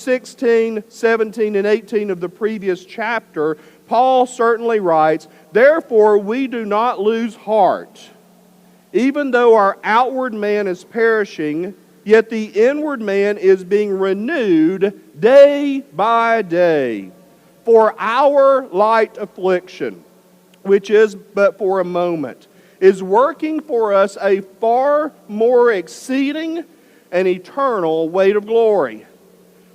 16, 17, and 18 of the previous chapter, Paul certainly writes, "Therefore we do not lose heart. Even though our outward man is perishing, yet the inward man is being renewed day by day. For our light affliction, which is but for a moment, is working for us a far more exceeding and eternal weight of glory.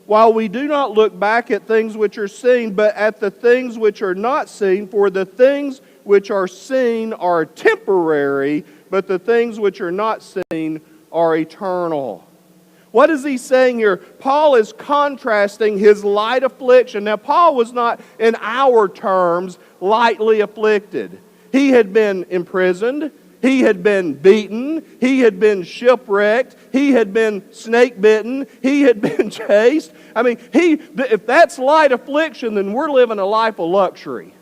While we do not look back at things which are seen, but at the things which are not seen, for the things which are seen are temporary, but the things which are not seen are eternal." What is he saying here? Paul is contrasting his light affliction. Now, Paul was not, in our terms, lightly afflicted. He had been imprisoned. He had been beaten. He had been shipwrecked. He had been snake-bitten. He had been chased. I mean, if that's light affliction, then we're living a life of luxury.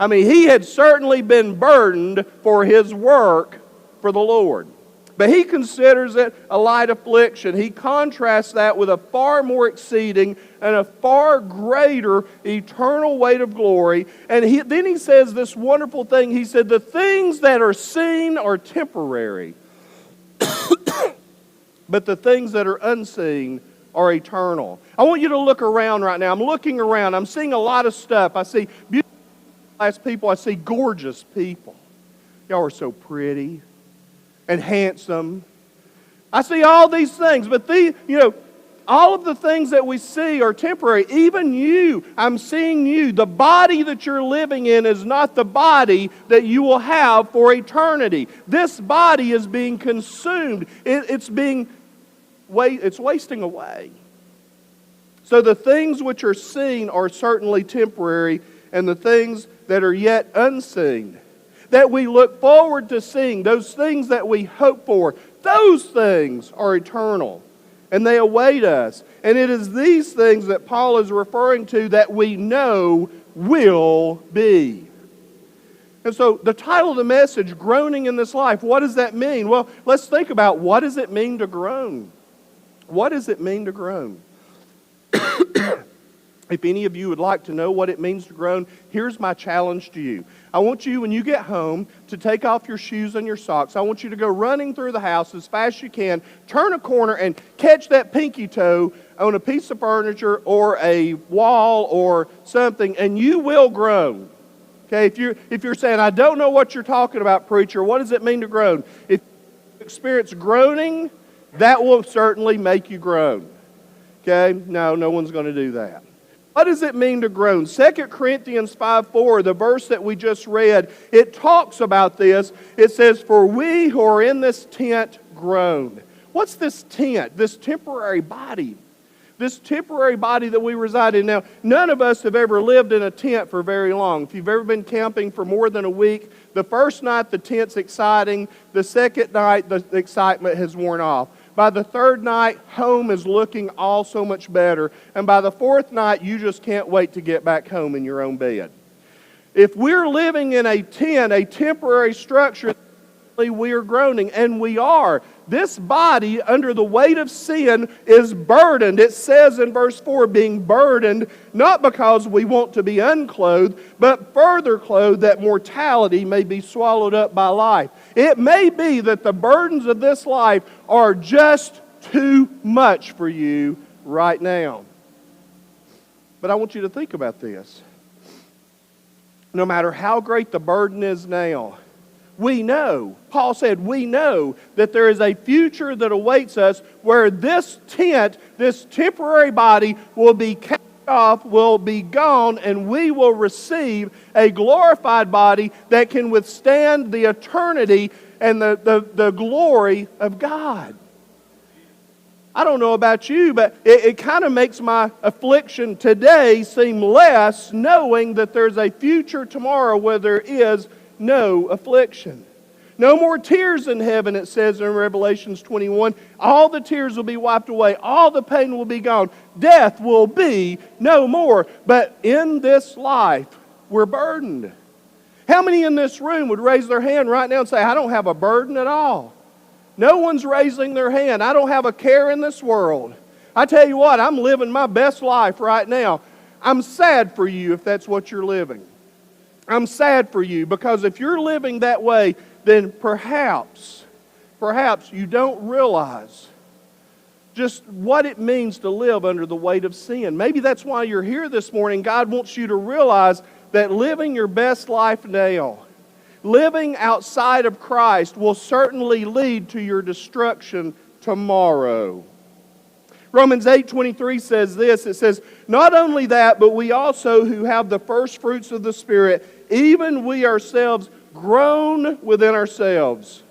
I mean, he had certainly been burdened for his work for the Lord. But he considers it a light affliction. He contrasts that with a far more exceeding and a far greater eternal weight of glory. And then he says this wonderful thing. He said, the things that are seen are temporary, but the things that are unseen are eternal. I want you to look around right now. I'm looking around. I'm seeing a lot of stuff. I see beautiful people. I see gorgeous people. Y'all are so pretty and handsome. I see all these things, but all of the things that we see are temporary. Even you, I'm seeing you. The body that you're living in is not the body that you will have for eternity. This body is being consumed. It's wasting away. So the things which are seen are certainly temporary, and the things that are yet unseen, that we look forward to seeing, those things that we hope for, those things are eternal, and they await us. And it is these things that Paul is referring to that we know will be. And so the title of the message, Groaning in This Life, what does that mean? Well, let's think about, what does it mean to groan? What does it mean to groan? If any of you would like to know what it means to groan, here's my challenge to you. I want you, when you get home, to take off your shoes and your socks. I want you to go running through the house as fast as you can, turn a corner, and catch that pinky toe on a piece of furniture or a wall or something, and you will groan. Okay, if you're saying, I don't know what you're talking about, preacher, what does it mean to groan? If you experience groaning, that will certainly make you groan. Okay, no one's going to do that. What does it mean to groan? 2 Corinthians 5:4, the verse that we just read, it talks about this. It says, "For we who are in this tent groan." What's this tent? This temporary body. This temporary body that we reside in. Now, none of us have ever lived in a tent for very long. If you've ever been camping for more than a week, the first night the tent's exciting. The second night the excitement has worn off. By the third night, home is looking all so much better. And by the fourth night, you just can't wait to get back home in your own bed. If we're living in a tent, a temporary structure, we are groaning, and we are. This body, under the weight of sin, is burdened. It says in verse 4, being burdened, not because we want to be unclothed, but further clothed, that mortality may be swallowed up by life. It may be that the burdens of this life are just too much for you right now. But I want you to think about this. No matter how great the burden is now, we know, Paul said, we know that there is a future that awaits us where this tent, this temporary body, will be cast off, will be gone, and we will receive a glorified body that can withstand the eternity and the glory of God. I don't know about you, but it kind of makes my affliction today seem less, knowing that there's a future tomorrow where there is no affliction. No more tears in heaven, it says in Revelations 21. All the tears will be wiped away. All the pain will be gone. Death will be no more. But in this life, we're burdened. How many in this room would raise their hand right now and say, I don't have a burden at all? No one's raising their hand. I don't have a care in this world. I tell you what, I'm living my best life right now. I'm sad for you if that's what you're living. I'm sad for you because if you're living that way, then perhaps you don't realize just what it means to live under the weight of sin. Maybe that's why you're here this morning. God wants you to realize that living your best life now, living outside of Christ, will certainly lead to your destruction tomorrow. Romans 8:23 says this. It says, "Not only that, but we also who have the first fruits of the Spirit, even we ourselves groan within ourselves,